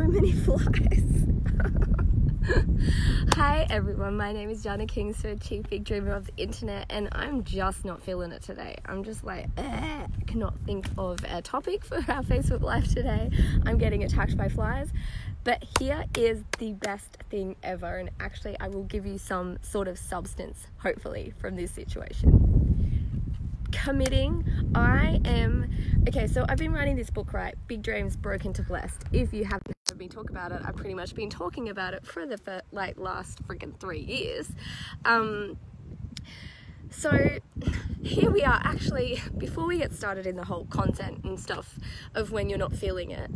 many flies. Hi everyone, my name is Jana, Kingsford, chief big dreamer of the internet, and I'm just not feeling it today. I'm just like, cannot think of a topic for our Facebook Live today. I'm getting attacked by flies. But here is the best thing ever, and actually I will give you some sort of substance, hopefully, from this situation. Committing. So I've been writing this book, right? Big Dreams Broken to Blessed. If you haven't heard me talk about it, I've pretty much been talking about it for the last freaking 3 years. So here we are. Actually, before we get started in the whole content and stuff of when you're not feeling it,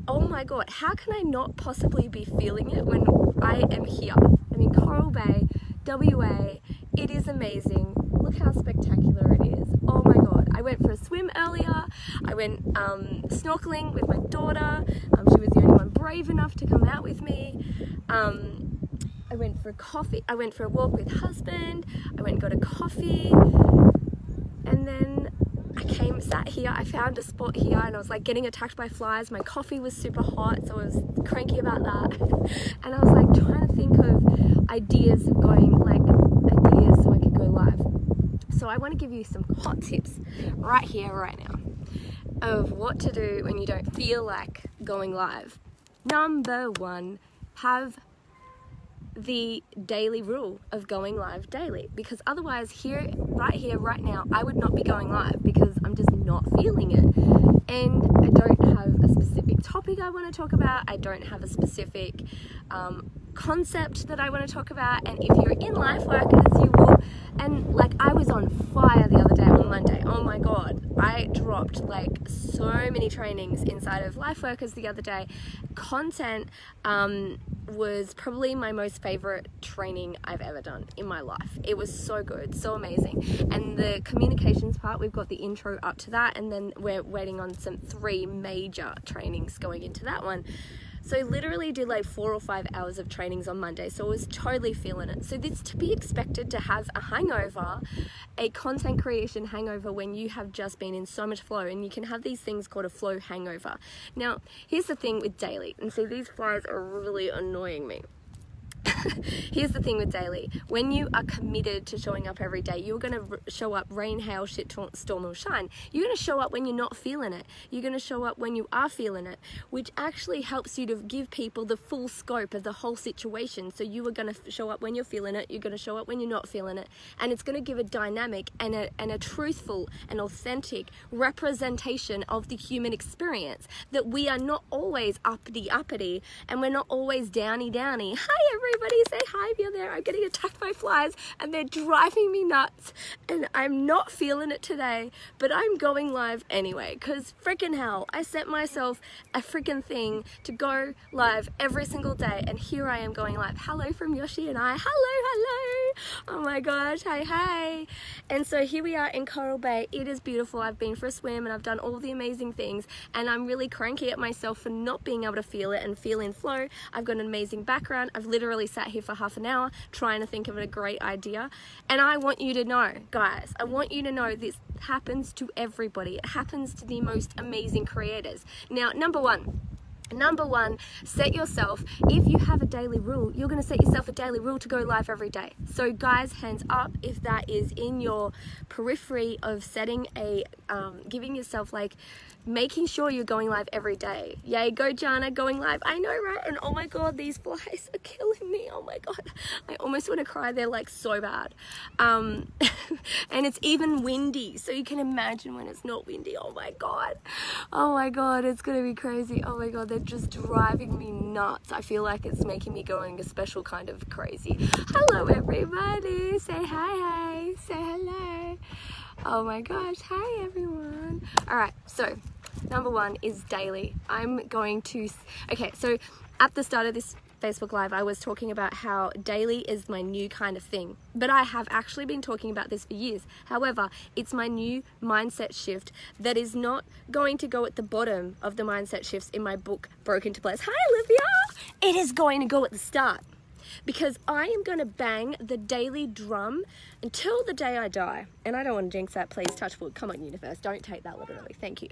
oh my God, how can I not possibly be feeling it when I am here? I'm in Coral Bay, WA. It is amazing. Look how spectacular it is. Oh my God. I went for a swim earlier. I went snorkeling with my daughter. She was the only one brave enough to come out with me. I went for coffee. I went for a walk with husband. I went and got a coffee. And then I sat here, I found a spot here, and I was like getting attacked by flies. My coffee was super hot, so I was cranky about that. And I was like trying to think of ideas so I could go live. So I want to give you some hot tips right here, right now, of what to do when you don't feel like going live. Number one, have the daily rule of going live daily, because otherwise right now I would not be going live because I'm just not feeling it, and I don't have a specific topic I want to talk about. I don't have a specific concept that I want to talk about. And if you're in LifeWorkers, you will. And like, I was on fire the other day on Monday. Oh my God, I dropped like so many trainings inside of LifeWorkers the other day. Content was probably my most favorite training I've ever done in my life. It was so good, so amazing. And the communications part, we've got the intro up to that, and then we're waiting on some 3 major trainings going into that one. So literally did like 4 or 5 hours of trainings on Monday. So I was totally feeling it. So it's to be expected to have a hangover, a content creation hangover, when you have just been in so much flow. And you can have these things called a flow hangover. Now, here's the thing with daily. And see, these flies are really annoying me. Here's the thing with daily. When you are committed to showing up every day, you're going to show up rain, hail, shit, storm or shine. You're going to show up when you're not feeling it. You're going to show up when you are feeling it, which actually helps you to give people the full scope of the whole situation. So you are going to show up when you're feeling it. You're going to show up when you're not feeling it. And it's going to give a dynamic and a truthful and authentic representation of the human experience, that we are not always uppity, and we're not always downy. Hi everybody, say hi if you're there. I'm getting attacked by flies and they're driving me nuts, and I'm not feeling it today, but I'm going live anyway, because freaking hell, I set myself a freaking thing to go live every single day, and here I am going live. Hello from Yoshi and I. Hello. Oh my gosh, hi. And so here we are in Coral Bay. It is beautiful. I've been for a swim and I've done all the amazing things, and I'm really cranky at myself for not being able to feel it and feel in flow. I've got an amazing background. I've literally sat here for half an hour trying to think of a great idea, and I want you to know, guys, I want you to know this happens to everybody. It happens to the most amazing creators. Now, number one, set yourself, if you have a daily rule, you're going to set yourself a daily rule to go live every day. So guys, hands up if that is in your periphery of setting a, giving yourself like, making sure you're going live every day. Yay, go Jana, going live. I know, right? And oh my God, these flies are killing me. Oh my God, I almost want to cry. They're like so bad. And it's even windy, so you can imagine when it's not windy. Oh my God, it's gonna be crazy. Oh my God, they're just driving me nuts. I feel like it's making me going a special kind of crazy. Hello everybody, say hi, say hello. Oh my gosh, hi everyone. All right, so number one is daily. So at the start of this Facebook Live, I was talking about how daily is my new kind of thing, but I have actually been talking about this for years. However, it's my new mindset shift that is not going to go at the bottom of the mindset shifts in my book, Broken to Blessed. Hi Olivia! It is going to go at the start, because I am going to bang the daily drum until the day I die. And I don't want to jinx that, please touch wood. Come on, universe, don't take that literally. Thank you.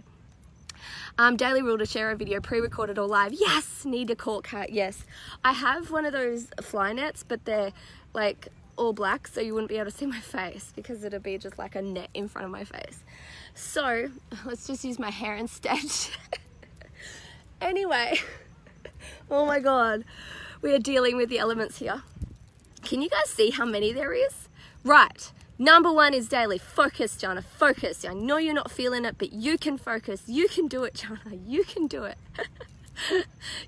Daily rule to share a video, pre-recorded or live. Yes! Need a cork hat, yes. I have one of those fly nets, but they're like all black, so you wouldn't be able to see my face because it'd be just like a net in front of my face. So let's just use my hair instead. Anyway, oh my god, we are dealing with the elements here. Can you guys see how many there is? Right, number one is daily. Focus, Jana, focus. I know you're not feeling it, but you can focus. You can do it, Jana, you can do it.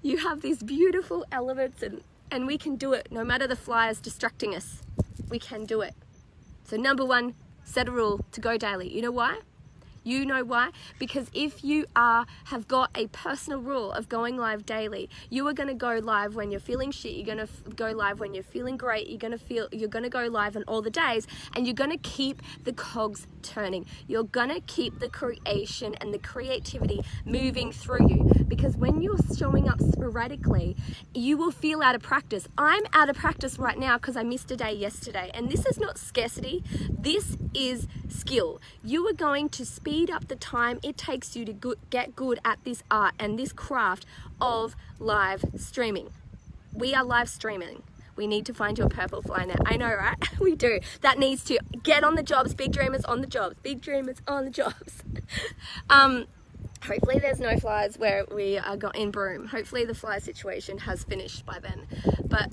You have these beautiful elements and we can do it no matter the flyers distracting us. We can do it. So number one, set a rule to go daily. You know why? You know why? Because if you have got a personal rule of going live daily, you are going to go live when you're feeling shit. You're going to go live when you're feeling great. You're going to go live on all the days, and you're going to keep the cogs turning. You're going to keep the creation and the creativity moving through you, because when you're showing up sporadically, you will feel out of practice. I'm out of practice right now because I missed a day yesterday, and this is not scarcity. This is skill. You are going to speed up the time it takes you to get good at this art and this craft of live streaming. We are live streaming. We need to find your purple fly net. I know, right? We do. That needs to get on the jobs. Big dreamers on the jobs. Big dreamers on the jobs. Hopefully there's no flies where we are in Broome. Hopefully the fly situation has finished by then. But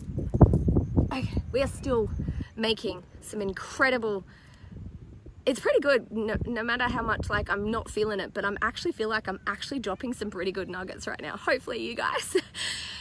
okay, we are still making some incredible. It's pretty good, no matter how much like I'm not feeling it, but I'm actually feel like I'm actually dropping some pretty good nuggets right now. Hopefully you guys.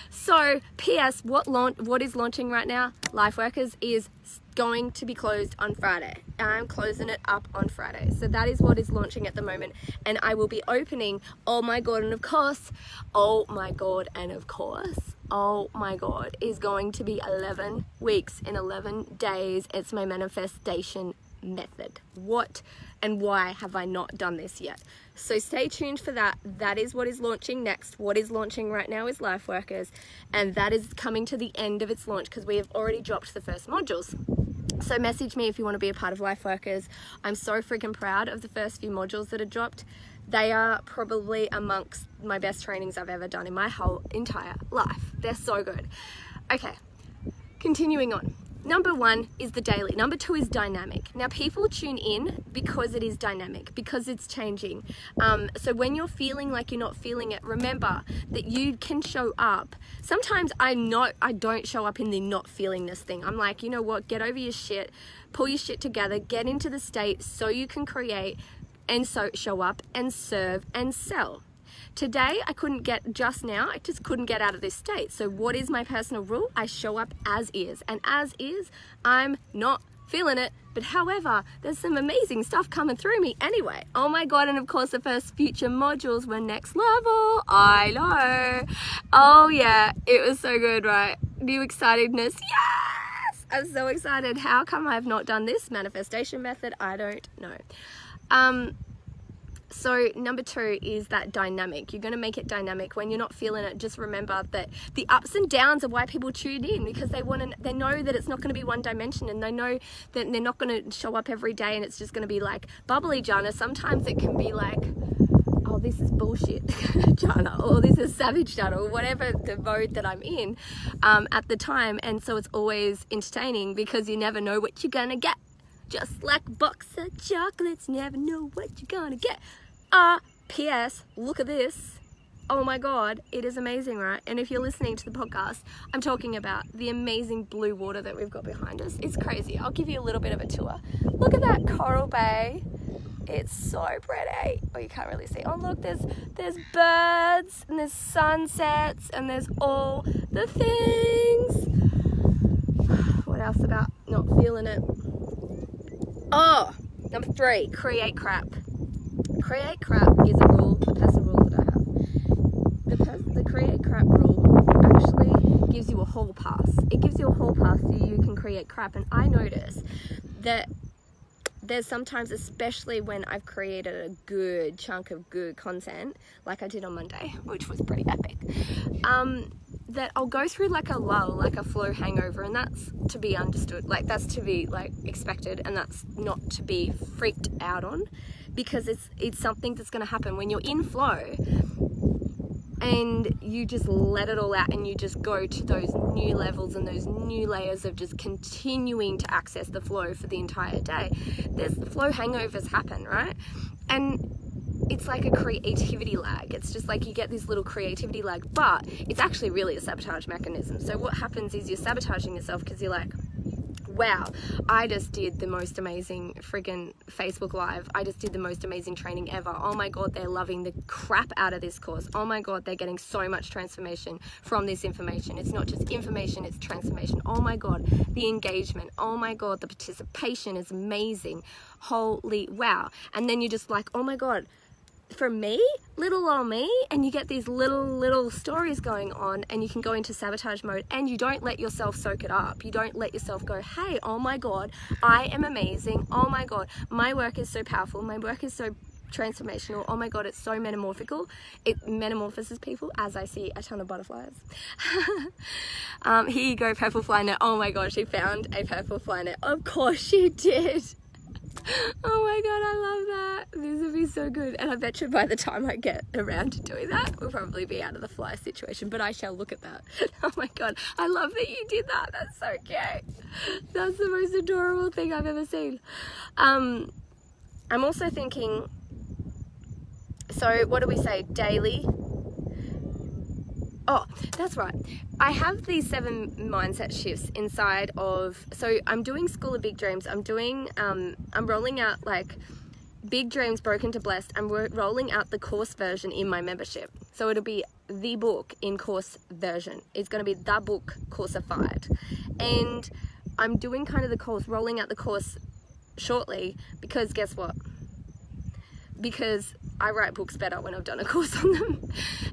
So, P.S. What is launching right now? LifeWorkers is going to be closed on Friday. I'm closing it up on Friday. So that is what is launching at the moment. And I will be opening, oh my god, and of course, oh my god, and of course, oh my god, is going to be 11 weeks in 11 days. It's my manifestation method. What and why have I not done this yet? So stay tuned for that. That is what is launching next. What is launching right now is LifeWorkers, and that is coming to the end of its launch because we have already dropped the first modules. So message me if you want to be a part of LifeWorkers. I'm so freaking proud of the first few modules that are dropped. They are probably amongst my best trainings I've ever done in my whole entire life. They're so good. Okay, continuing on. Number one is the daily. Number two is dynamic. Now people tune in because it is dynamic, because it's changing. So when you're feeling like you're not feeling it, remember that you can show up. Sometimes I don't show up in the not feelingness thing. I'm like, you know what, get over your shit, pull your shit together, get into the state so you can create and so show up and serve and sell. Today, I just couldn't get out of this state. So what is my personal rule? I show up as is. And as is, I'm not feeling it. But however, there's some amazing stuff coming through me anyway. Oh my god, and of course the first future modules were next level. I know. Oh yeah, it was so good, right? New excitedness. Yes! I'm so excited. How come I have not done this manifestation method? I don't know. So number two is that dynamic. You're going to make it dynamic. When you're not feeling it, just remember that the ups and downs are why people tune in, because they know that it's not going to be one dimension, and they know that they're not going to show up every day and it's just going to be like bubbly Jana. Sometimes it can be like, oh, this is bullshit Jana, or this is savage Jana, or whatever the mode that I'm in at the time. And so it's always entertaining because you never know what you're going to get. Just like a box of chocolates, never know what you're going to get. P.S. Look at this. Oh my god, it is amazing, right? And if you're listening to the podcast, I'm talking about the amazing blue water that we've got behind us. It's crazy. I'll give you a little bit of a tour. Look at that coral bay. It's so pretty. Oh, you can't really see. Oh look, there's birds and there's sunsets and there's all the things. What else about not feeling it? Oh, number three, create crap. Create crap is a rule, a personal rule that I have. The create crap rule actually gives you a hall pass. It gives you a hall pass so you can create crap. And I notice that there's sometimes, especially when I've created a good chunk of good content, like I did on Monday, which was pretty epic, that I'll go through like a lull, like a flow hangover, and that's to be understood, like that's to be like expected, and that's not to be freaked out on, because it's something that's going to happen when you're in flow and you just let it all out and you just go to those new levels and those new layers of just continuing to access the flow for the entire day. There's flow hangovers happen, right? And it's like a creativity lag. It's just like you get this little creativity lag, but it's actually really a sabotage mechanism. So what happens is you're sabotaging yourself because you're like, wow, I just did the most amazing friggin' Facebook Live. I just did the most amazing training ever. Oh my God, they're loving the crap out of this course. Oh my God, they're getting so much transformation from this information. It's not just information, it's transformation. Oh my God, the engagement. Oh my God, the participation is amazing. Holy wow. And then you're just like, oh my God, for me, little old me, and you get these little stories going on, and you can go into sabotage mode, and you don't let yourself soak it up. You don't let yourself go, hey, oh my God, I am amazing. Oh my God, my work is so powerful. My work is so transformational. Oh my God, it's so metamorphical. It metamorphoses people, as I see a ton of butterflies. Here you go, purple fly net. Oh my God, she found a purple fly net. Of course she did. Oh my God, I love that. This would be so good. And I bet you by the time I get around to doing that, we'll probably be out of the fly situation, but I shall look at that. Oh my God, I love that you did that. That's so cute. That's the most adorable thing I've ever seen. I'm also thinking, so what do we say, daily? Oh, that's right. I have these 7 mindset shifts inside of, so I'm doing School of Big Dreams. I'm doing, I'm rolling out like Big Dreams Broken to Blessed. I'm rolling out the course version in my membership. So it'll be the book in course version. It's going to be the book coursified. And I'm doing kind of the course, rolling out the course shortly, because guess what? Because I write books better when I've done a course on them,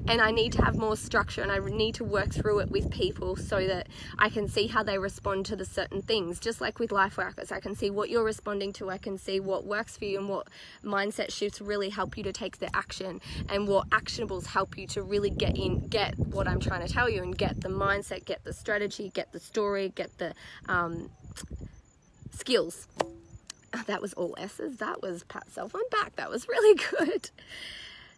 and I need to have more structure, and I need to work through it with people so that I can see how they respond to the certain things. Just like with LifeWorkers, I can see what you're responding to, I can see what works for you, and what mindset shifts really help you to take the action, and what actionables help you to really get what I'm trying to tell you, and get the mindset, get the strategy, get the story, get the skills. That was all S's. That was pat self on back. That was really good.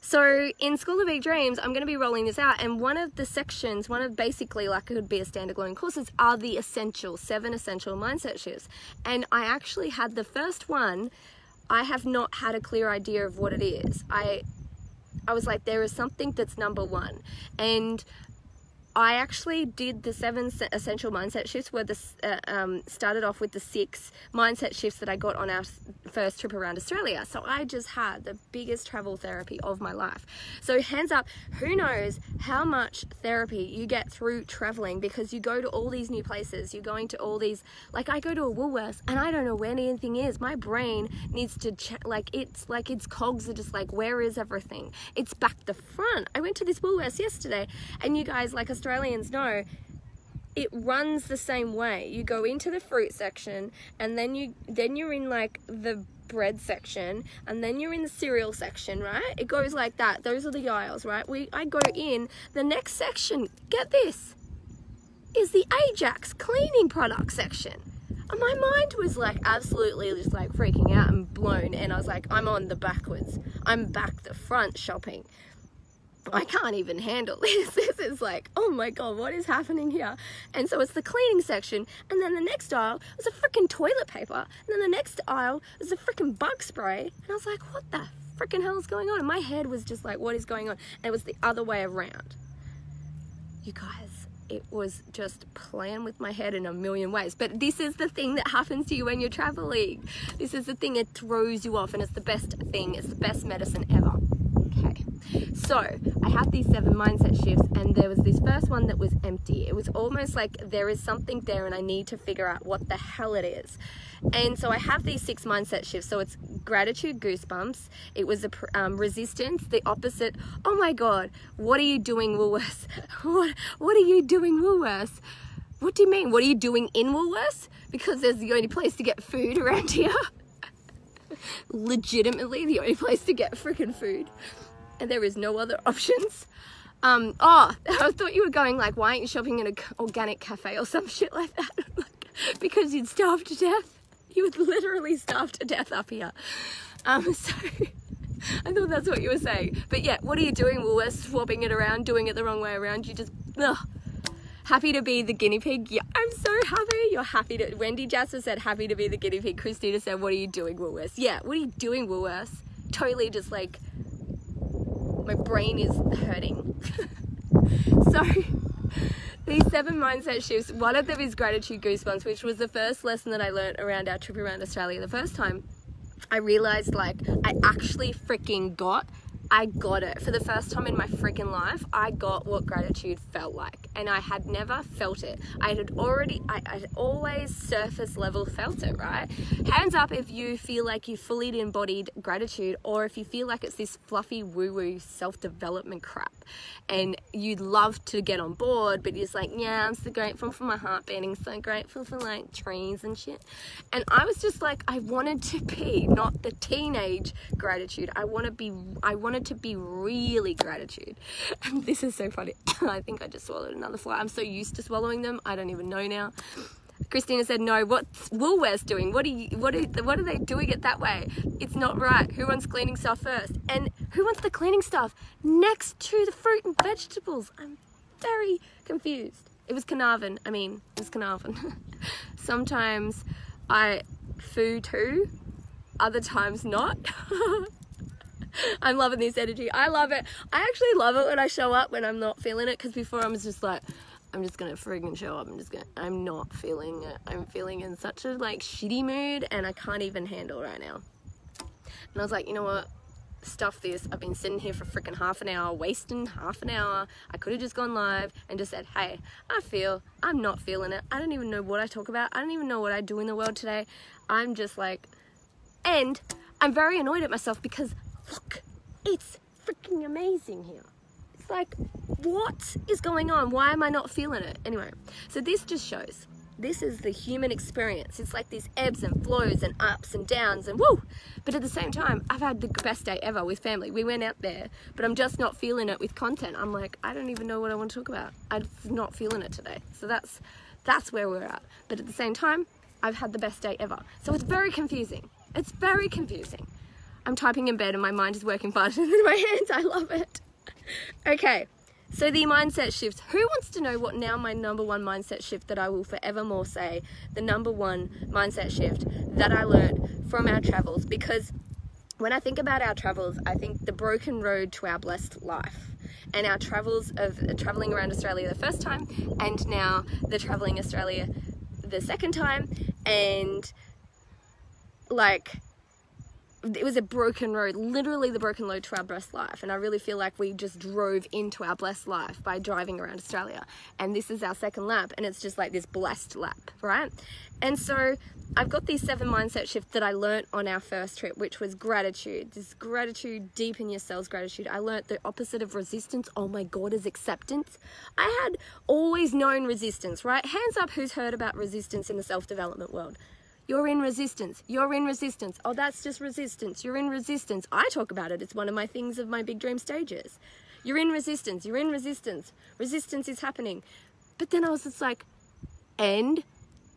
So in School of Big Dreams, I'm going to be rolling this out, and one of the sections, one of basically like it could be a standalone courses, are the 7 essential mindset shifts. And I actually had the first one. I have not had a clear idea of what it is. I was like, there is something that's number 1, and I actually did the 7 essential mindset shifts, where this started off with the 6 mindset shifts that I got on our first trip around Australia. So I just had the biggest travel therapy of my life. So hands up, who knows how much therapy you get through traveling, because you go to all these new places, you're going to all these, like I go to a Woolworths and I don't know where anything is. My brain needs to its cogs are just like, where is everything? It's back the front. I went to this Woolworths yesterday, and you guys, like Australians know, it runs the same way. You go into the fruit section, and then you're in like the bread section, and then you're in the cereal section, right? It goes like that. Those are the aisles, right? I go in the next section. Get this, is the Ajax cleaning product section. And my mind was like absolutely just like freaking out and blown, and I was like, I'm on the backwards. I'm back the front shopping. I can't even handle this. This is like, oh my God, what is happening here? And so it's the cleaning section, and then the next aisle was a freaking toilet paper, and then the next aisle was a freaking bug spray, and I was like, what the freaking hell is going on? And my head was just like, what is going on? And it was the other way around. You guys, it was just playing with my head in a million ways. But this is the thing that happens to you when you're traveling. This is the thing that throws you off, and it's the best thing. It's the best medicine ever. Okay. So I had these 7 mindset shifts, and there was this first one that was empty. It was almost like there is something there and I need to figure out what the hell it is. And so I have these 6 mindset shifts. So it's gratitude, goosebumps. It was a resistance, the opposite. Oh my God, what are you doing, Woolworths? What are you doing, Woolworths? What do you mean? What are you doing in Woolworths? Because there's the only place to get food around here. Legitimately the only place to get freaking food. And there is no other options. Oh, I thought you were going like, why aren't you shopping in an organic cafe or some shit like that? Because you'd starve to death. You would literally starve to death up here. So I thought that's what you were saying. But yeah, what are you doing, Woolworths? Swapping it around, doing it the wrong way around. You just, ugh. Happy to be the guinea pig. Yeah, I'm so happy. You're happy to, Wendy Jasper said happy to be the guinea pig. Christina said, what are you doing, Woolworths? Yeah, what are you doing, Woolworths? Totally just like, my brain is hurting. So, these 7 mindset shifts, one of them is gratitude goosebumps, which was the first lesson that I learned around our trip around Australia. The first time I realized like I actually freaking got it. For the first time in my freaking life, I got what gratitude felt like. And I had never felt it. I had always surface level felt it, right? Hands up if you feel like you fully embodied gratitude, or if you feel like it's this fluffy woo-woo self-development crap and you'd love to get on board, but you're just like, yeah, I'm so grateful for my heart beating, so grateful for like trees and shit. And I was just like, I wanted to be not the teenage gratitude. I wanted to be really gratitude. And this is so funny. I think I just swallowed another fly. I'm so used to swallowing them, I don't even know now. Christina said, no, what's Woolworths doing? What are they doing it that way? It's not right. Who wants cleaning stuff first? And who wants the cleaning stuff next to the fruit and vegetables? I'm very confused. It was Carnarvon. Sometimes I foo too, other times not. I'm loving this energy. I love it. I actually love it when I show up when I'm not feeling it, because before I was just like, I'm just gonna friggin' show up. I'm not feeling it. I'm feeling in such a like shitty mood and I can't even handle right now. And I was like, you know what? Stuff this. I've been sitting here for freaking half an hour, wasting half an hour. I could have just gone live and just said, hey, I'm not feeling it. I don't even know what I talk about. I don't even know what I do in the world today. I'm just like, and I'm very annoyed at myself because look, it's freaking amazing here. It's like, what is going on? Why am I not feeling it? Anyway, so this just shows, this is the human experience. It's like these ebbs and flows and ups and downs and woo. But at the same time, I've had the best day ever with family. We went out there, but I'm just not feeling it with content. I'm like, I don't even know what I want to talk about. I'm not feeling it today. So that's where we're at. But at the same time, I've had the best day ever. So it's very confusing. It's very confusing. I'm typing in bed and my mind is working faster than my hands. I love it. Okay, so the mindset shifts. Who wants to know what now my number one mindset shift that I will forevermore say, the number one mindset shift that I learned from our travels? Because when I think about our travels, I think the broken road to our blessed life, and our travels of traveling around Australia the first time, and now the traveling Australia the second time, and like, it was a broken road, literally the broken road to our blessed life. And I really feel like we just drove into our blessed life by driving around Australia. And this is our second lap, and it's just like this blessed lap, right? And so I've got these 7 mindset shifts that I learnt on our first trip, which was gratitude. This gratitude, deepen yourselves gratitude. I learnt the opposite of resistance, oh my God, is acceptance. I had always known resistance, right? Hands up who's heard about resistance in the self-development world. You're in resistance. You're in resistance. Oh, that's just resistance. You're in resistance. I talk about it. It's one of my things of my big dream stages. You're in resistance. You're in resistance. Resistance is happening. But then I was just like, and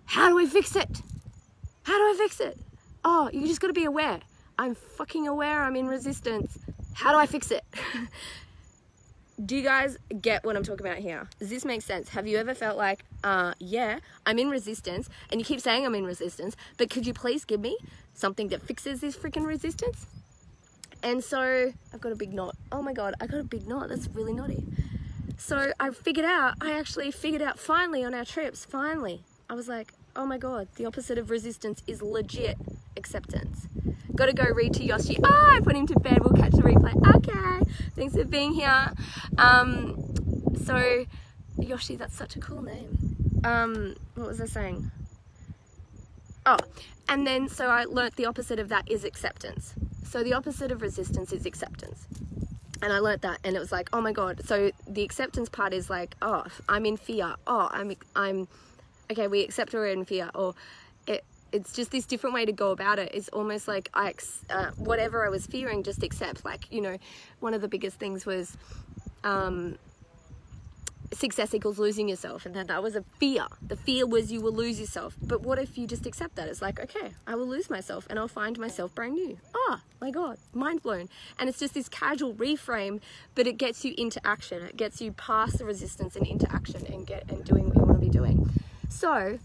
how do I fix it? How do I fix it? Oh, you just got to be aware. I'm fucking aware I'm in resistance. How do I fix it? Do you guys get what I'm talking about here? Does this make sense? Have you ever felt like, yeah, I'm in resistance, and you keep saying I'm in resistance, but could you please give me something that fixes this freaking resistance? And so I've got a big knot. Oh my God, I got a big knot. That's really naughty. So I actually figured out finally on our trips, finally, I was like, oh my God, the opposite of resistance is legit acceptance. Gotta go read to Yoshi. Oh, I put him to bed. We'll catch the replay. Okay. Thanks for being here. So Yoshi, that's such a cool name. What was I saying? Oh, and then so I learnt the opposite of that is acceptance. So the opposite of resistance is acceptance. And I learnt that, and it was like, oh my God. So the acceptance part is like, oh, I'm in fear. Oh, I'm okay, we accept we're in fear, or it's just this different way to go about it. It's almost like whatever I was fearing, just accept. Like, you know, one of the biggest things was success equals losing yourself, and that was a fear. The fear was you will lose yourself. But what if you just accept that? It's like, okay, I will lose myself and I'll find myself brand new. Oh my God, mind blown. And it's just this casual reframe, but it gets you into action. It gets you past the resistance and into action and doing what you want to be doing. So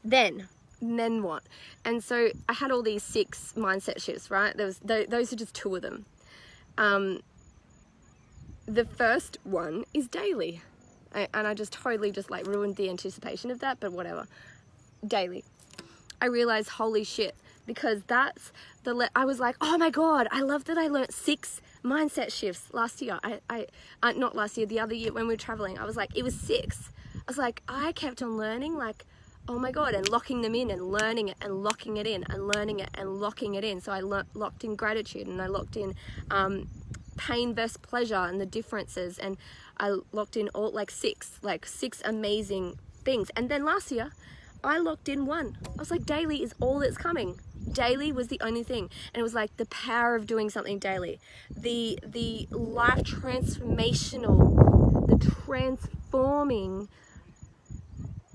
then what? And so I had all these 6 mindset shifts, right? Those are just 2 of them. The first one is daily. And I just totally just like ruined the anticipation of that, but whatever. Daily. I realized, holy shit, because that's I was like, oh my God, I love that I learned 6 mindset shifts last year. Not last year, the other year when we were traveling. I was like, it was 6. I was like, I kept on learning, like, oh my God, and locking them in and learning it and locking it in and learning it and locking it in. So I locked in gratitude, and I locked in pain versus pleasure and the differences, and I locked in all like 6 amazing things. And then last year I locked in 1. I was like, daily is all that's coming. Daily was the only thing. And it was like the power of doing something daily, the life transformational, the transforming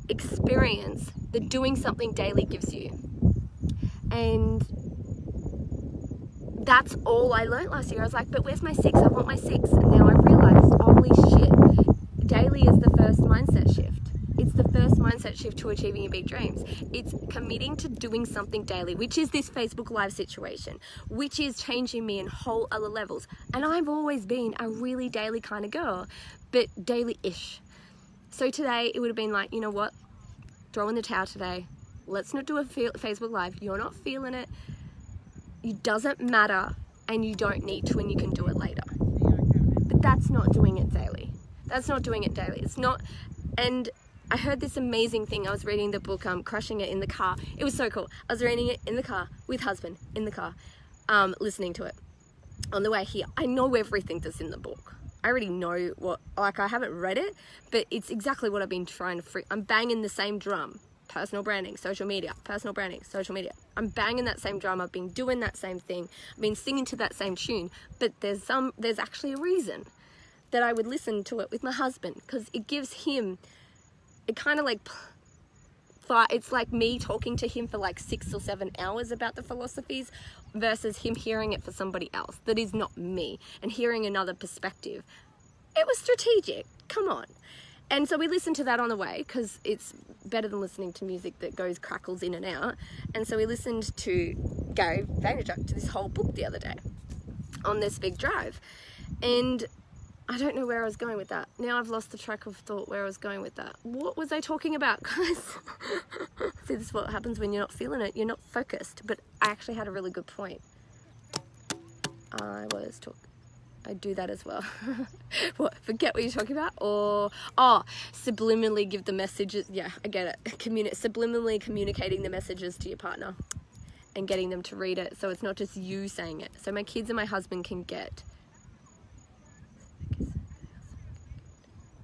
experience that doing something daily gives you. And that's all I learned last year. I was like, but where's my 6? I want my 6. And now I've realized, holy shit, daily is the first mindset shift. It's the first mindset shift to achieving your big dreams. It's committing to doing something daily, which is this Facebook Live situation, which is changing me in whole other levels. And I've always been a really daily kind of girl, but daily-ish. So today it would have been like, you know what? Throw in the towel today. Let's not do a Facebook Live. You're not feeling it. It doesn't matter, and you don't need to, and you can do it later. But that's not doing it daily. That's not doing it daily. It's not. And I heard this amazing thing. I was reading the book, Crushing It, in the car. It was so cool. I was reading it in the car with husband, in the car, listening to it on the way here. I know everything that's in the book. I already know what, like, I haven't read it, but it's exactly what I've been trying to I'm banging the same drum. Personal branding, social media, personal branding, social media. I'm banging that same drum. I've been doing that same thing. I've been singing to that same tune, but there's actually a reason that I would listen to it with my husband, because it gives him, it kind of like, it's like me talking to him for like 6 or 7 hours about the philosophies versus him hearing it for somebody else that is not me and hearing another perspective. It was strategic. Come on. And so we listened to that on the way, because it's better than listening to music that crackles in and out. And so we listened to Gary Vaynerchuk, to this whole book the other day on this big drive. And I don't know where I was going with that. Now I've lost the track of thought where I was going with that. What was I talking about, guys? See, this is what happens when you're not feeling it. You're not focused. But I actually had a really good point. I do that as well. What? Forget what you're talking about? Or, subliminally give the messages. Yeah, I get it. Subliminally communicating the messages to your partner and getting them to read it. So it's not just you saying it. So my kids and my husband can get.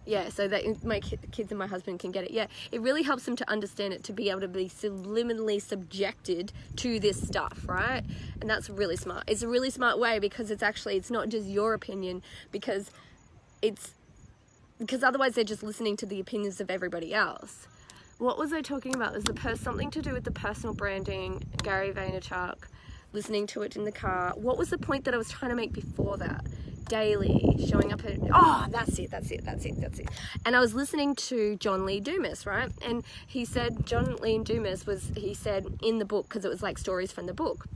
Yeah, so that my kids and my husband can get it. Yeah, it really helps them to understand it, to be able to be subliminally subjected to this stuff, right? And that's really smart. It's a really smart way, because it's not just your opinion, because otherwise they're just listening to the opinions of everybody else. What was I talking about? It was something to do with the personal branding, Gary Vaynerchuk, listening to it in the car. What was the point that I was trying to make before that? Daily, showing up at, that's it. And I was listening to John Lee Dumas, right? And he said, John Lee Dumas he said in the book, because it was like stories from the book.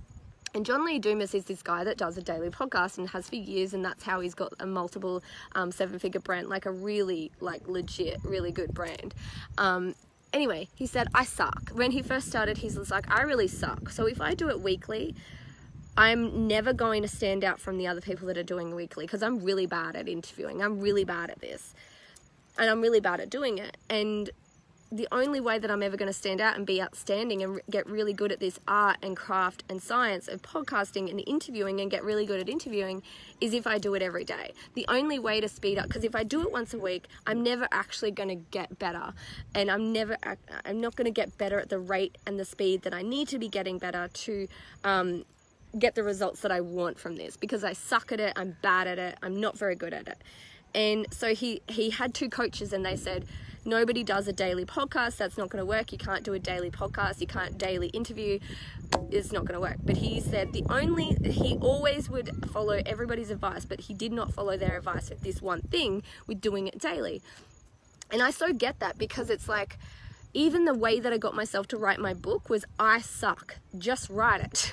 And John Lee Dumas is this guy that does a daily podcast and has for years, and that's how he's got a multiple 7-figure brand, like a really, like, legit, really good brand. Anyway, he said, I suck. When he first started, he was like, I really suck. So if I do it weekly, I'm never going to stand out from the other people that are doing weekly, because I'm really bad at interviewing. I'm really bad at this. And I'm really bad at doing it. And the only way that I'm ever going to stand out and be outstanding and get really good at this art and craft and science of podcasting and interviewing and get really good at interviewing is if I do it every day. The only way to speed up, because if I do it once a week, I'm never actually going to get better, and I'm not going to get better at the rate and the speed that I need to be getting better to get the results that I want from this, because I suck at it, I'm bad at it, I'm not very good at it. And so he had 2 coaches, and they said, nobody does a daily podcast. That's not going to work. You can't do a daily podcast. You can't daily interview. It's not going to work. But he said he always would follow everybody's advice, but he did not follow their advice with this one thing, with doing it daily. And I so get that, because it's like, even the way that I got myself to write my book was, I suck, just write it.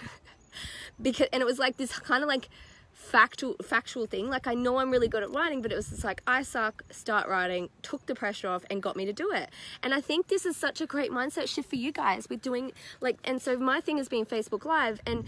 And it was like this kind of like factual thing. Like, I know I'm really good at writing, but it was just like, I suck, start writing, took the pressure off and got me to do it. And I think this is such a great mindset shift for you guys with doing, like, and so my thing has been Facebook Live, and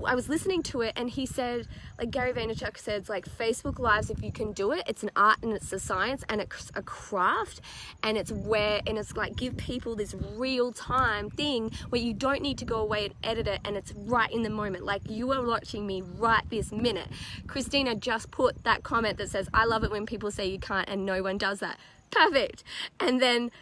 I was listening to it, and he said, like, Gary Vaynerchuk says, like, Facebook Lives, if you can do it, it's an art and it's a science and it's a craft, and it's like, give people this real time thing where you don't need to go away and edit it, and it's right in the moment. Like, you are watching me right this minute. Christina just put that comment that says, I love it when people say you can't, and no one does that. Perfect. And then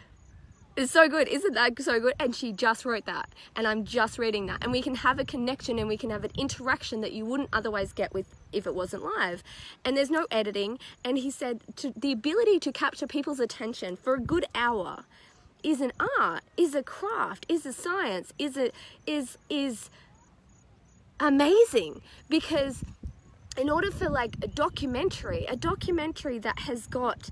it's so good. Isn't that so good? And she just wrote that, and I'm just reading that, and we can have a connection and we can have an interaction that you wouldn't otherwise get with if it wasn't live. And there's no editing. And he said, the ability to capture people's attention for a good hour is an art, is a craft, is a science, is amazing. Because in order for, like, a documentary that has got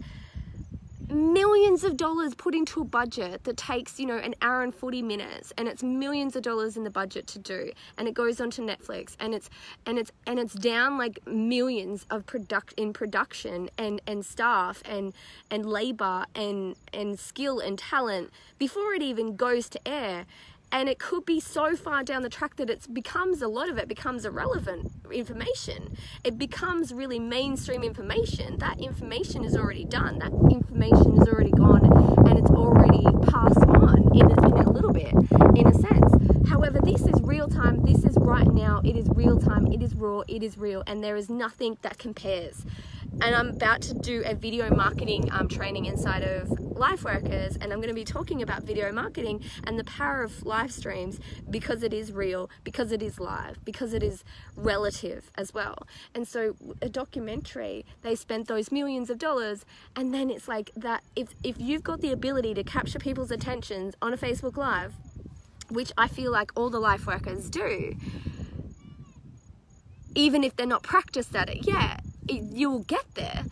millions of dollars put into a budget that takes, you know, an hour and 40 minutes, and it's millions of dollars in the budget to do, and it goes onto Netflix, and it's down like millions of production and staff and labor and skill and talent before it even goes to air. And it could be so far down the track that a lot of it becomes irrelevant information. It becomes really mainstream information. That information is already done. That information is already gone, and it's already passed on in a little bit, in a sense. However, this is real time. This is right now. It is real time. It is raw. It is real. And there is nothing that compares. And I'm about to do a video marketing training inside of LifeWorkers, and I'm going to be talking about video marketing and the power of live streams, because it is real, because it is live, because it is relative as well. And so a documentary, they spent those millions of dollars, and then it's like that, if you've got the ability to capture people's attentions on a Facebook Live, which I feel like all the LifeWorkers do, even if they're not practiced at it yet, you will get there.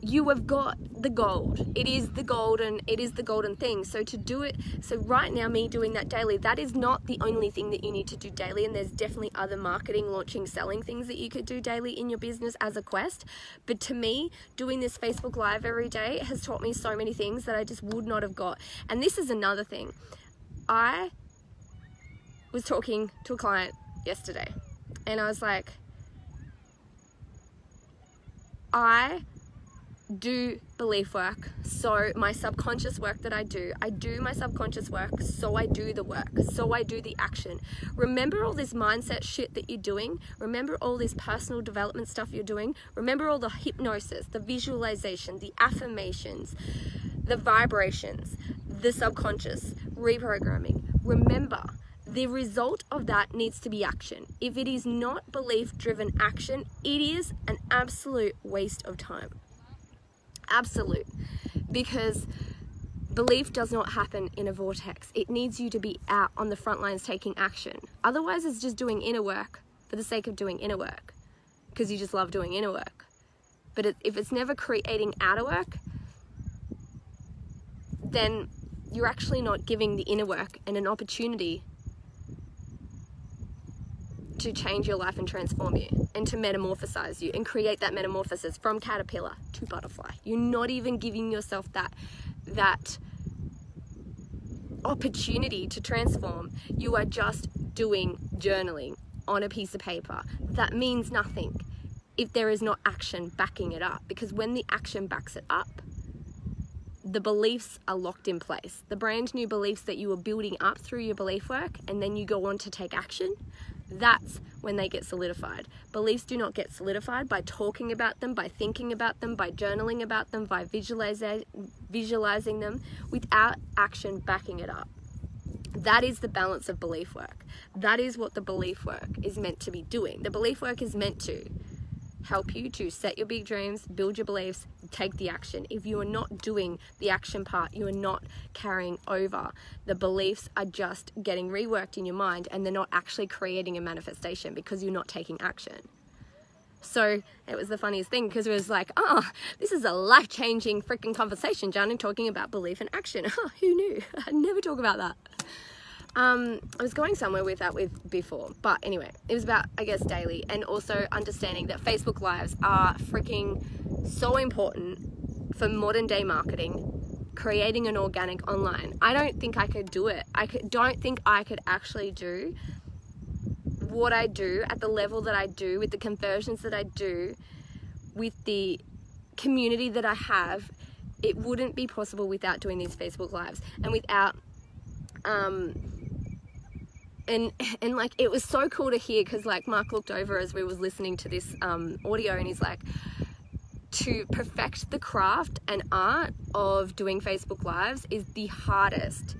You have got the gold. It is the golden thing. So to do it, so right now, me doing that daily, that is not the only thing that you need to do daily. And there's definitely other marketing, launching, selling things that you could do daily in your business as a quest. But to me, doing this Facebook Live every day has taught me so many things that I just would not have got. And this is another thing. I was talking to a client yesterday, and I was like, I do belief work, so my subconscious work that I do my subconscious work, so I do the work, so I do the action. Remember all this mindset shit that you're doing, remember all this personal development stuff you're doing, remember all the hypnosis, the visualization, the affirmations, the vibrations, the subconscious, reprogramming. Remember, the result of that needs to be action. If it is not belief-driven action, it is an absolute waste of time. Absolute. Because belief does not happen in a vortex. It needs you to be out on the front lines taking action. Otherwise, it's just doing inner work for the sake of doing inner work, because you just love doing inner work. But if it's never creating outer work, then you're actually not giving the inner work and an opportunity to change your life and transform you and to metamorphosize you and create that metamorphosis from caterpillar to butterfly. You're not even giving yourself that opportunity to transform. You are just doing journaling on a piece of paper. That means nothing if there is not action backing it up, because when the action backs it up, the beliefs are locked in place. The brand new beliefs that you are building up through your belief work, and then you go on to take action, that's when they get solidified. Beliefs do not get solidified by talking about them, by thinking about them, by journaling about them, by visualizing them without action backing it up. That is the balance of belief work. That is what the belief work is meant to be doing. The belief work is meant to help you to set your big dreams, build your beliefs, take the action. If you are not doing the action part, you are not carrying over. The beliefs are just getting reworked in your mind, and they're not actually creating a manifestation because you're not taking action. So it was the funniest thing, because it was like, oh, this is a life-changing freaking conversation, Jana, talking about belief and action. Oh, who knew? I'd never talk about that. I was going somewhere with that before, but anyway, it was about, I guess, daily, and also understanding that Facebook Lives are freaking so important for modern day marketing, creating an organic online. I don't think I could do it. Don't think I could actually do what I do at the level that I do, with the conversions that I do, with the community that I have. It wouldn't be possible without doing these Facebook Lives, and without and like, it was so cool to hear, because like Mark looked over as we was listening to this audio, and he's like, to perfect the craft and art of doing Facebook Lives is the hardest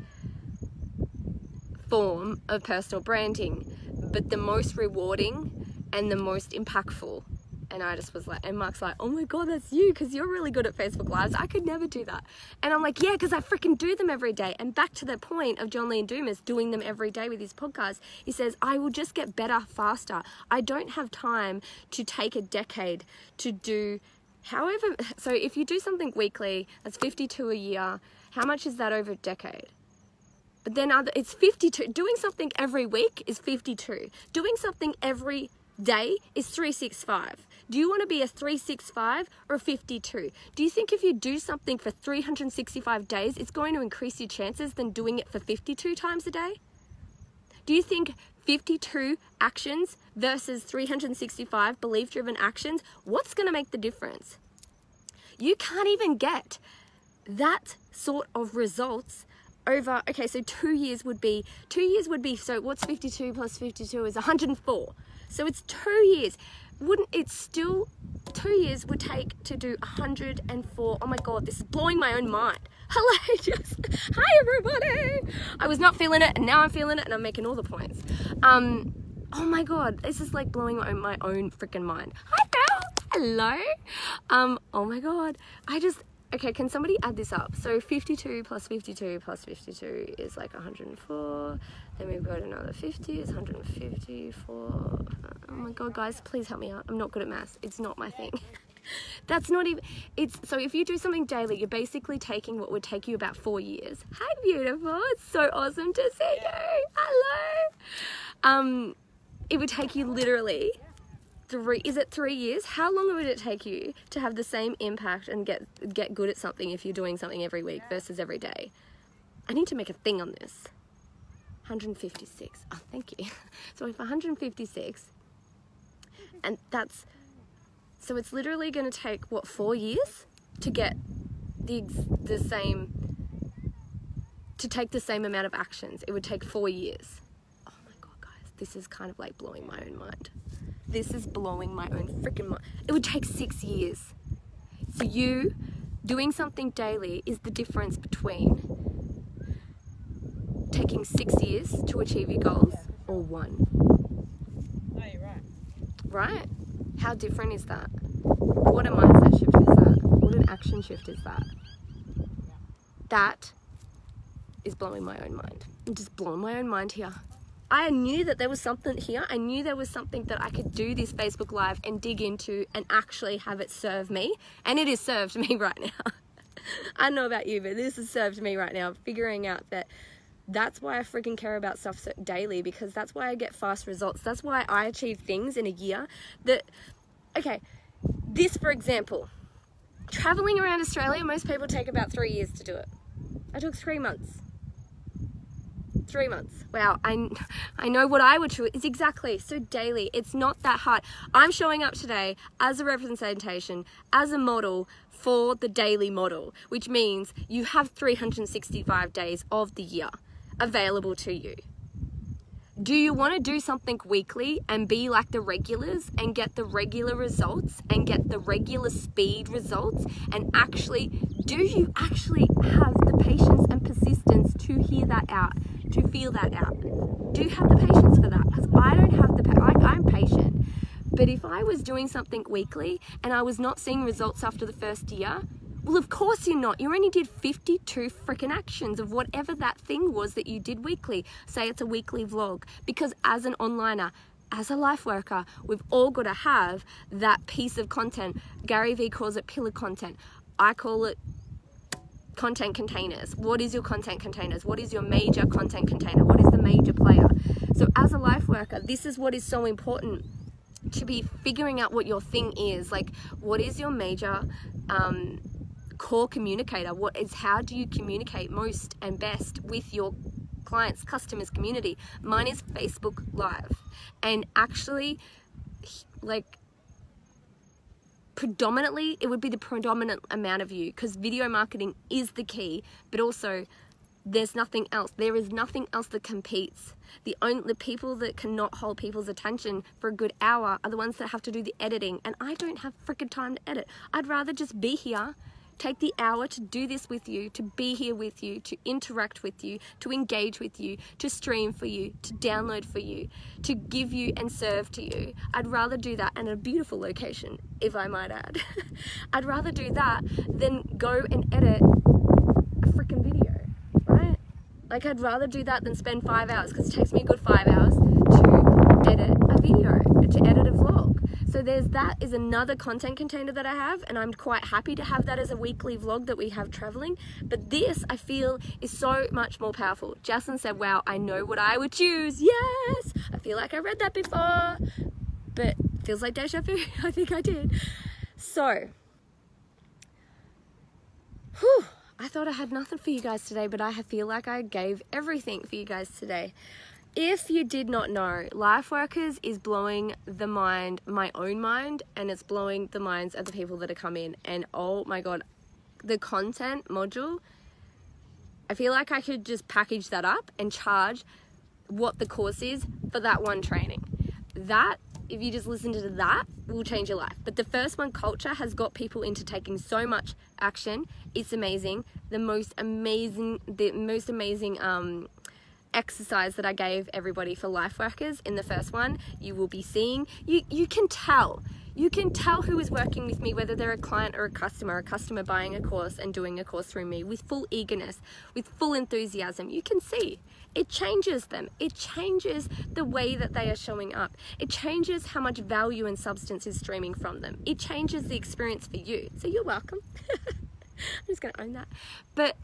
form of personal branding, but the most rewarding and the most impactful. And I just was like, and Mark's like, oh my God, that's you, because you're really good at Facebook Lives. I could never do that. And I'm like, yeah, because I freaking do them every day. And back to the point of John Lee and Dumas doing them every day with his podcast, he says, I will just get better faster. I don't have time to take a decade to do however. So if you do something weekly, that's 52 a year. How much is that over a decade? But then it's 52. Doing something every week is 52. Doing something every day is 365. Do you want to be a 365 or a 52? Do you think if you do something for 365 days, it's going to increase your chances than doing it for 52 times a day? Do you think 52 actions versus 365 belief-driven actions, what's going to make the difference? You can't even get that sort of results over, okay, so 2 years would be, so what's 52 plus 52 is 104. So it's 2 years. Wouldn't it still, 2 years would take to do 104? Oh my God, this is blowing my own mind. Hello, hi everybody. I was not feeling it, and now I'm feeling it, and I'm making all the points. Oh my God, this is like blowing my own freaking mind. Hi girl, hello. Oh my God, okay, can somebody add this up? So 52 plus 52 plus 52 is like 104. Then we've got another 50, it's 154. Oh my God, guys, please help me out. I'm not good at maths. It's not my thing. That's not even, so if you do something daily, you're basically taking what would take you about 4 years. Hi, beautiful. It's so awesome to see you. Hello. It would take you literally 3 years? How long would it take you to have the same impact and get good at something if you're doing something every week versus every day? I need to make a thing on this. 156. Oh, thank you. So if 156, and so it's literally going to take, what, 4 years to get the same, to take the same amount of actions. It would take 4 years. Oh my God, guys, this is kind of like blowing my own mind. This is blowing my own freaking mind. It would take 6 years. So you doing something daily is the difference between taking 6 years to achieve your goals or 1. No, you're right. Right? How different is that? What a mindset shift is that? What an action shift is that? That is blowing my own mind. I'm just blowing my own mind here. I knew that there was something here. I knew there was something that I could do this Facebook Live and dig into and actually have it serve me. And it has served me right now. I don't know about you, but this has served me right now. Figuring out that that's why I freaking care about stuff so daily, because that's why I get fast results. That's why I achieve things in a year that, okay, this, for example, traveling around Australia, most people take about 3 years to do it. I took 3 months. 3 months. Wow, I know what I would choose. It's exactly, so daily. It's not that hard. I'm showing up today as a representation, as a model for the daily model, which means you have 365 days of the year available to you. Do you want to do something weekly and be like the regulars and get the regular results and get the regular speed results? And actually, do you actually have the patience and persistence to hear that out, to feel that out? Do you have the patience for that? Because I don't have the I'm patient. But if I was doing something weekly and I was not seeing results after the first year, well, of course you're not. You only did 52 freaking actions of whatever that thing was that you did weekly. Say it's a weekly vlog. Because as an onliner, as a life worker, we've all got to have that piece of content. Gary Vee calls it pillar content. I call it content containers. What is your content containers? What is your major content container? What is the major player? So as a life worker, this is what is so important, to be figuring out what your thing is. Like, what is your major core communicator? How do you communicate most and best with your clients, customers, community? Mine is Facebook Live. And actually, like, predominantly, it would be the predominant amount of you, because video marketing is the key, but also there's nothing else. There is nothing else that competes. The people that cannot hold people's attention for a good hour are the ones that have to do the editing, and I don't have freaking time to edit. I'd rather just be here, take the hour to do this with you, to be here with you, to interact with you, to engage with you, to stream for you, to download for you, to give you and serve to you. I'd rather do that, and a beautiful location, if I might add. I'd rather do that than go and edit a freaking video, right? Like, I'd rather do that than spend 5 hours, because it takes me a good 5 hours to edit a video, to edit a vlog. So that is another content container that I have, and I'm quite happy to have that as a weekly vlog that we have traveling. But this, I feel, is so much more powerful. Jaslyn said, wow, I know what I would choose. Yes! I feel like I read that before, but feels like deja vu. I think I did. So, whew, I thought I had nothing for you guys today, but I feel like I gave everything for you guys today. If you did not know, LifeWorkers is blowing the mind, my own mind, and it's blowing the minds of the people that have come in. And oh my God, the content module, I feel like I could just package that up and charge what the course is for that one training. That, if you just listen to that, will change your life. But the first one, culture, has got people into taking so much action. It's amazing. The most amazing exercise that I gave everybody for LifeWorkers in the first one, you will be seeing, you can tell who is working with me, whether they're a client or a customer buying a course and doing a course through me with full eagerness, with full enthusiasm. You can see it changes them. It changes the way that they are showing up. It changes how much value and substance is streaming from them. It changes the experience for you. So you're welcome. I'm just gonna own that. But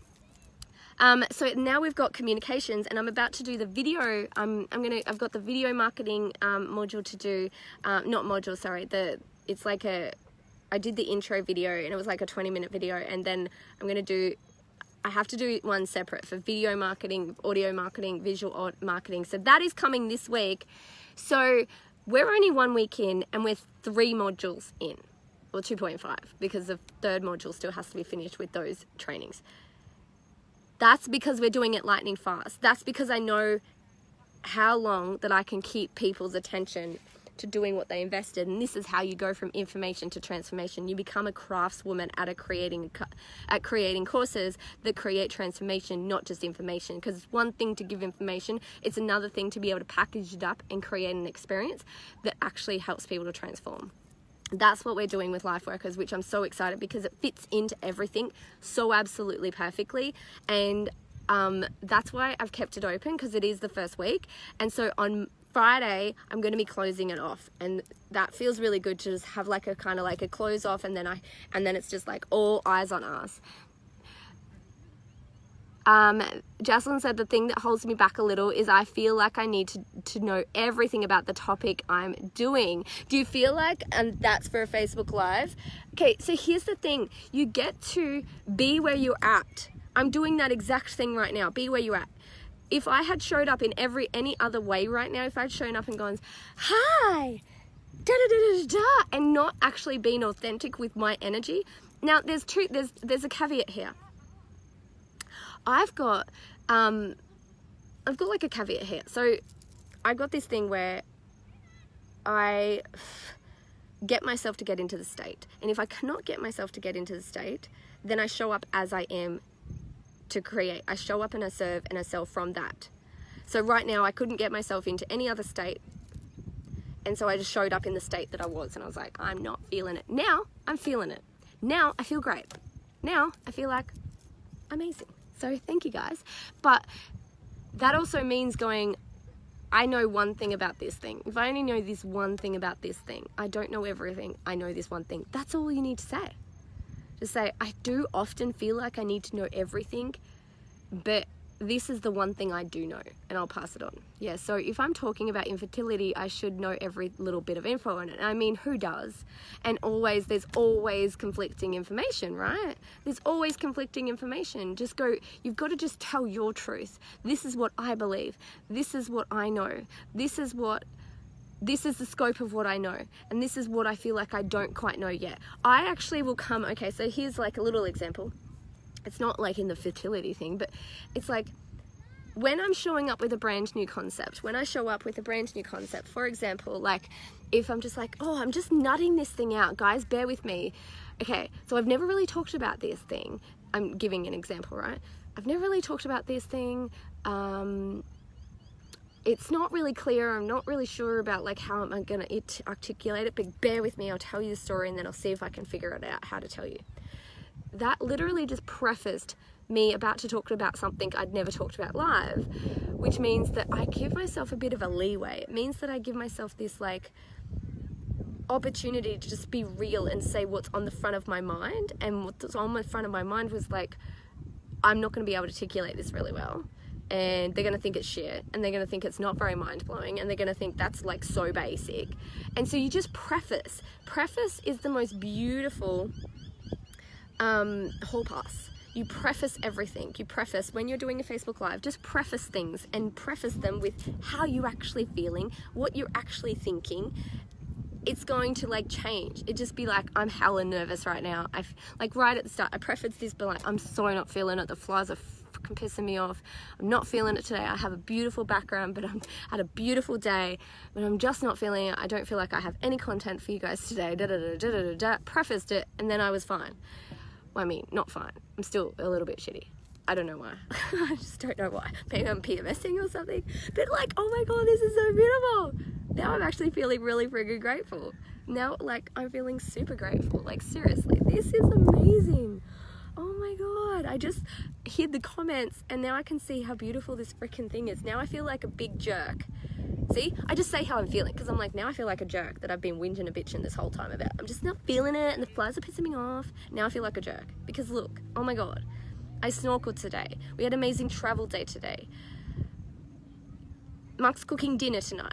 so now we've got communications, and I'm about to do the video. I've got the video marketing module to do. Not module, sorry. It's like I did the intro video, and it was like a 20-minute video, and then I have to do one separate for video marketing, audio marketing, visual marketing. So that is coming this week. So we're only 1 week in, and we're 3 modules in, or 2.5, because the 3rd module still has to be finished with those trainings. That's because we're doing it lightning fast. That's because I know how long that I can keep people's attention to doing what they invested. And this is how you go from information to transformation. You become a craftswoman at creating courses that create transformation, not just information. Because it's one thing to give information. It's another thing to be able to package it up and create an experience that actually helps people to transform. That's what we're doing with LifeWorkers, which I'm so excited because it fits into everything so absolutely perfectly. And that's why I've kept it open, because it is the first week. And so on Friday, I'm going to be closing it off. And that feels really good to just have like a kind of like a close off, and then it's just like all eyes on us. Jaslyn said the thing that holds me back a little is I feel like I need to know everything about the topic I'm doing. Do you feel like, and that's for a Facebook Live? Okay, so here's the thing. You get to be where you're at. I'm doing that exact thing right now. Be where you're at. if I had showed up in any other way right now, if I'd shown up and gone, hi, da da da da da, and not actually been authentic with my energy. Now there's a caveat here. I've got like a caveat here. So I got this thing where I get myself to get into the state, and if I cannot get myself to get into the state, then I show up as I am to create. I show up and I serve and I sell from that. So right now I couldn't get myself into any other state, and so I just showed up in the state that I was, and I was like, I'm not feeling it. Now I'm feeling it. Now I feel great. Now I feel like amazing. So thank you guys. But that also means going, I know one thing about this thing. If I only know this one thing about this thing, I don't know everything. I know this one thing. That's all you need to say. Just say, I do often feel like I need to know everything, but this is the one thing I do know, and I'll pass it on. Yeah, so if I'm talking about infertility, I should know every little bit of info on it. I mean, who does? And there's always conflicting information, right? There's always conflicting information. Just go, you've got to just tell your truth. This is what I believe. This is what I know. This is the scope of what I know, and this is what I feel like I don't quite know yet. I actually will come, okay, so here's like a little example. It's not like in the fertility thing, but it's like when I'm showing up with a brand new concept, for example, like if I'm just like, oh, I'm just nutting this thing out, guys, bear with me. Okay, so I've never really talked about this thing. I'm giving an example, right? I've never really talked about this thing. It's not really clear. I'm not really sure about like how I'm going to articulate it, but bear with me. I'll tell you the story and then I'll see if I can figure it out how to tell you. That literally just prefaced me about to talk about something I'd never talked about live, which means that I give myself a bit of a leeway. It means that I give myself this like opportunity to just be real and say what's on the front of my mind. And what's on the front of my mind was like, I'm not going to be able to articulate this really well, and they're going to think it's shit, and they're going to think it's not very mind-blowing, and they're going to think that's like so basic. And so you just preface. Preface is the most beautiful hall pass. You preface everything. You preface when you're doing a Facebook Live, just preface things, and preface them with how you're actually feeling, what you're actually thinking. It's going to like change. It just be like, I'm hella nervous right now. Like right at the start, I prefaced this, but like, I'm so not feeling it. The flies are fucking pissing me off. I'm not feeling it today. I have a beautiful background, but I'm had a beautiful day, but I'm just not feeling it. I don't feel like I have any content for you guys today. Prefaced it, and then I was fine. Well, I mean, not fine. I'm still a little bit shitty. I don't know why. I just don't know why. Maybe I'm PMSing or something. But like, oh my god, this is so beautiful. Now I'm actually feeling really friggin' grateful. Now, like, I'm feeling super grateful. Like, seriously, this is amazing. Oh my god. I just hid the comments, and now I can see how beautiful this freaking thing is. Now I feel like a big jerk. See? I just say how I'm feeling, because I'm like, now I feel like a jerk that I've been whinging and bitching this whole time about. I'm just not feeling it, and the flies are pissing me off. Now I feel like a jerk. Because look, oh my god. I snorkeled today. We had an amazing travel day today. Mark's cooking dinner tonight.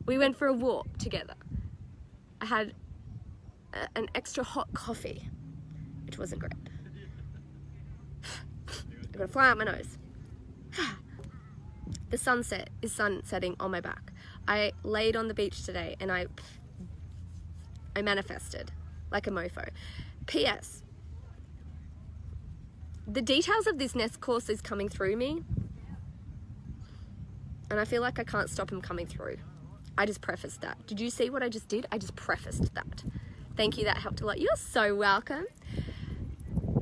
We went for a walk together. I had an extra hot coffee, which wasn't great. I got a fly out my nose. The sunset is sunsetting on my back. I laid on the beach today and I manifested like a mofo. P.S. The details of this next course is coming through me, and I feel like I can't stop them coming through. I just prefaced that. Did you see what I just did? I just prefaced that. Thank you, that helped a lot. You're so welcome.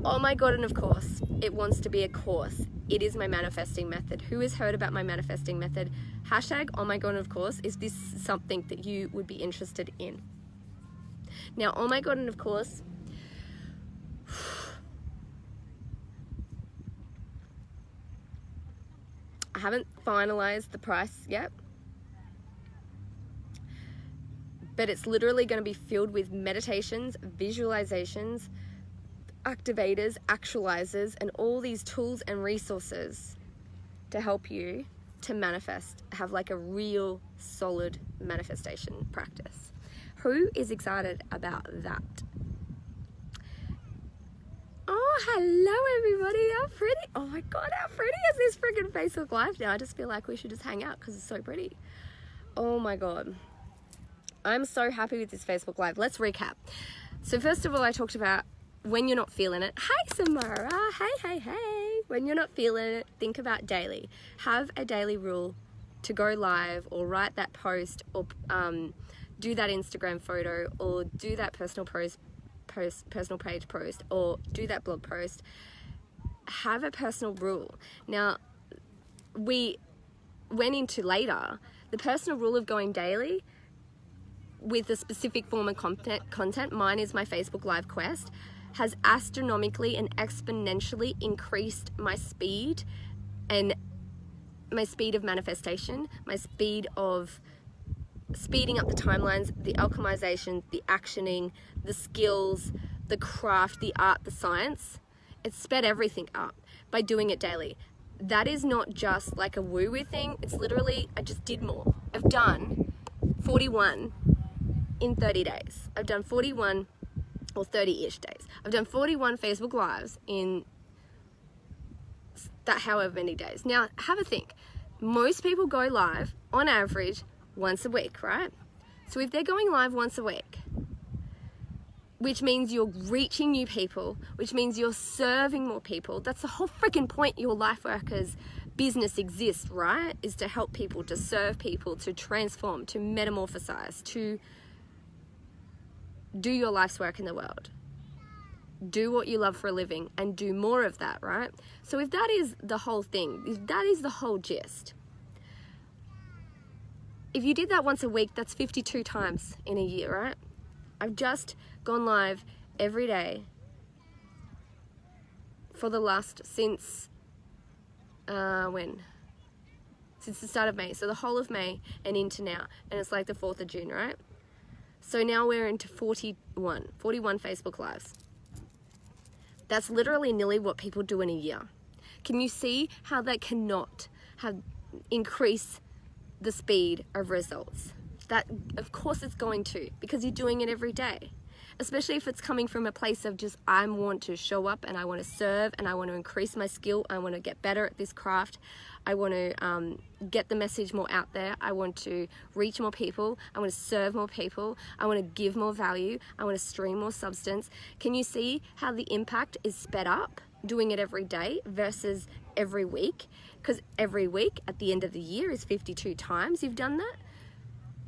Oh my god, and of course, it wants to be a course. It is my manifesting method. Who has heard about my manifesting method? Hashtag, oh my god, and of course, is this something that you would be interested in? Now, oh my god, and of course, I haven't finalized the price yet, but it's literally going to be filled with meditations, visualizations, activators, actualizers, and all these tools and resources to help you to manifest, have like a real solid manifestation practice. Who is excited about that? Oh, hello everybody. How pretty. Oh my God, how pretty is this freaking Facebook Live now? I just feel like we should just hang out because it's so pretty. Oh my God. I'm so happy with this Facebook Live. Let's recap. So first of all, I talked about when you're not feeling it. Hi, Samara. Hey. When you're not feeling it, think about daily. Have a daily rule to go live or write that post or do that Instagram photo or do that personal page post or do that blog post. Have a personal rule. Now, we went into later the personal rule of going daily with a specific form of content. Mine is my Facebook Live quest, has astronomically and exponentially increased my speed and my speed of manifestation, my speed of speeding up the timelines, the alchemization, the actioning, the skills, the craft, the art, the science. It sped everything up by doing it daily. That is not just like a woo-woo thing. It's literally, I just did more. I've done 41 in 30 days. I've done 41 or 30-ish days. I've done 41 Facebook Lives in that however many days. Now, have a think. Most people go live on average once a week, right? So if they're going live once a week, which means you're reaching new people, which means you're serving more people, that's the whole freaking point your LifeWorkers business exists, right? Is to help people, to serve people, to transform, to metamorphosize, to do your life's work in the world. Do what you love for a living and do more of that, right? So if that is the whole thing, if that is the whole gist, if you did that once a week, that's 52 times in a year, right? I've just gone live every day for the last, since when? Since the start of May. So the whole of May and into now. And it's like the 4th of June, right? So now we're into 41 Facebook Lives. That's literally nearly what people do in a year. Can you see how that cannot increase the speed of results? That, of course it's going to, because you're doing it every day. Especially if it's coming from a place of just, I want to show up and I want to serve and I want to increase my skill. I want to get better at this craft. I want to get the message more out there. I want to reach more people. I want to serve more people. I want to give more value. I want to stream more substance. Can you see how the impact is sped up doing it every day versus every week? Because every week at the end of the year is 52 times you've done that.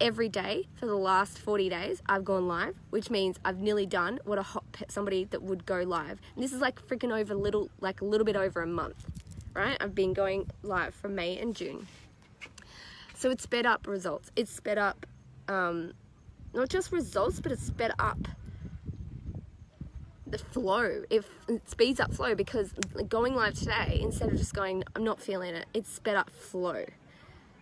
Every day for the last 40 days I've gone live, which means I've nearly done what somebody that would go live. And this is like freaking over a little bit over a month, right? I've been going live from May and June. So it's sped up results. It's sped up not just results, but it's sped up the flow. It speeds up flow, because going live today, instead of just going, I'm not feeling it, it's sped up flow.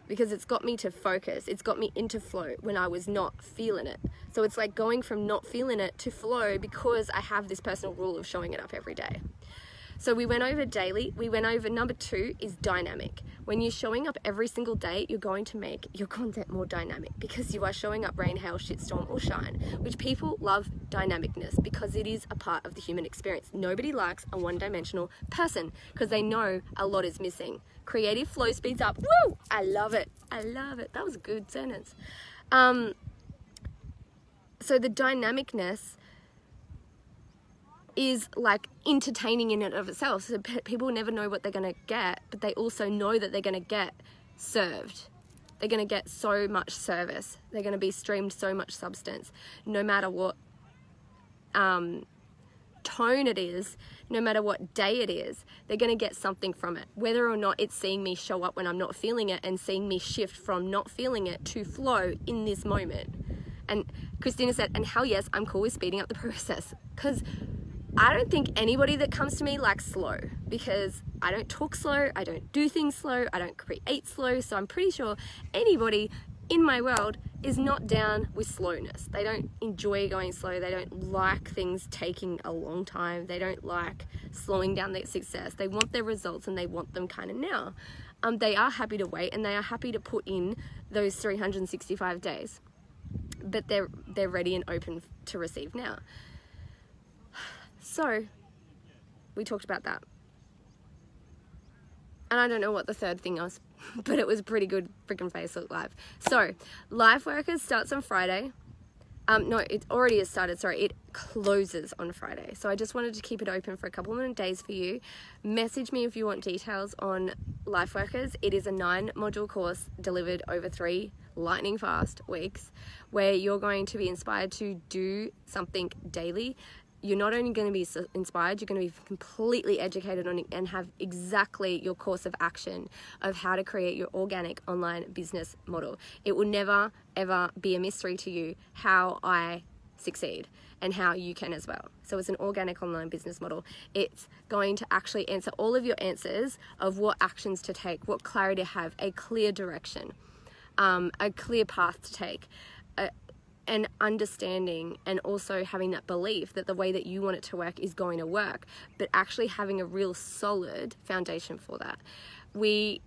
Because it's got me to focus. It's got me into flow when I was not feeling it. So it's like going from not feeling it to flow because I have this personal rule of showing it up every day. So we went over daily. We went over number 2 is dynamic. When you're showing up every single day, you're going to make your content more dynamic because you are showing up rain, hail, shitstorm, or shine, which people love dynamicness because it is a part of the human experience. Nobody likes a one-dimensional person because they know a lot is missing. Creative flow speeds up. Woo! I love it. I love it. That was a good sentence. So the dynamicness is like entertaining in and of itself. So people never know what they're going to get, but they also know that they're going to get served. They're going to get so much service. They're going to be streamed so much substance, no matter what tone it is, no matter what day it is. They're going to get something from it, whether or not it's seeing me show up when I'm not feeling it and seeing me shift from not feeling it to flow in this moment. And Christina said, and hell yes, I'm cool with speeding up the process, because I don't think anybody that comes to me likes slow, because I don't talk slow, I don't do things slow, I don't create slow. So I'm pretty sure anybody in my world is not down with slowness. They don't enjoy going slow. They don't like things taking a long time. They don't like slowing down their success. They want their results and they want them kind of now. They are happy to wait and they are happy to put in those 365 days, but they're ready and open to receive now. So we talked about that. And I don't know what the third thing was, but it was a pretty good freaking Facebook Live. So, LifeWorkers starts on Friday. No, it already has started. Sorry, it closes on Friday. So I just wanted to keep it open for a couple of days for you. Message me if you want details on LifeWorkers. It is a 9-module course delivered over 3 lightning fast weeks where you're going to be inspired to do something daily. You're not only going to be inspired, you're going to be completely educated on it and have exactly your course of action of how to create your organic online business model. It will never, ever be a mystery to you how I succeed and how you can as well. So it's an organic online business model. It's going to actually answer all of your answers of what actions to take, what clarity to have, a clear direction, a clear path to take, and understanding, and also having that belief that the way that you want it to work is going to work, but actually having a real solid foundation for that. We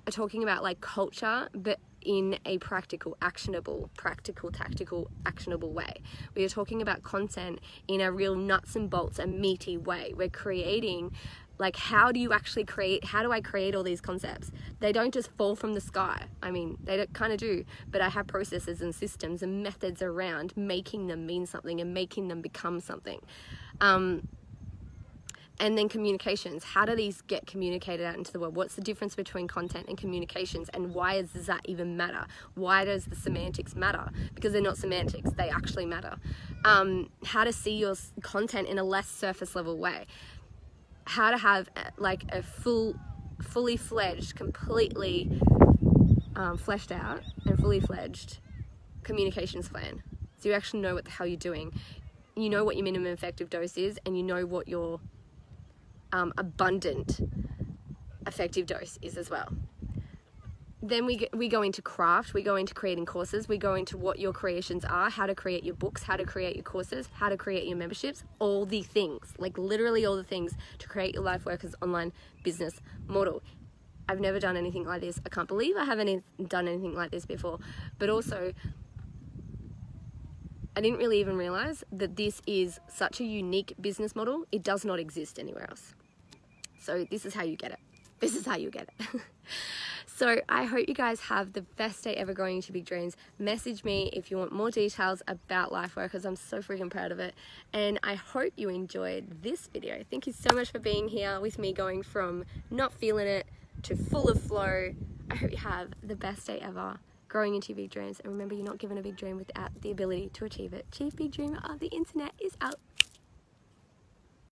are talking about like culture, but in a practical, tactical, actionable way. We are talking about content in a real nuts and bolts and meaty way. We're creating, like, how do I create all these concepts? They don't just fall from the sky. I mean, they kind of do, but I have processes and systems and methods around making them mean something and making them become something. And then communications. How do these get communicated out into the world? What's the difference between content and communications, and why does that even matter? Why does the semantics matter? Because they're not semantics, they actually matter. How to see your content in a less surface level way. How to have like a fully fledged, completely fleshed out and fully fledged communications plan. So you actually know what the hell you're doing. You know what your minimum effective dose is, and you know what your abundant effective dose is as well. Then we go into craft, we go into creating courses, we go into what your creations are, how to create your books, how to create your courses, how to create your memberships, all the things, like literally all the things to create your LifeWorkers online business model. I've never done anything like this. I can't believe I haven't done anything like this before. But also, I didn't really even realize that this is such a unique business model. It does not exist anywhere else. So this is how you get it. This is how you get it. So I hope you guys have the best day ever growing into big dreams. Message me if you want more details about LifeWorkers. I'm so freaking proud of it. And I hope you enjoyed this video. Thank you so much for being here with me, going from not feeling it to full of flow. I hope you have the best day ever growing into your big dreams. And remember, you're not given a big dream without the ability to achieve it. Chief Big Dreamer of the internet is out.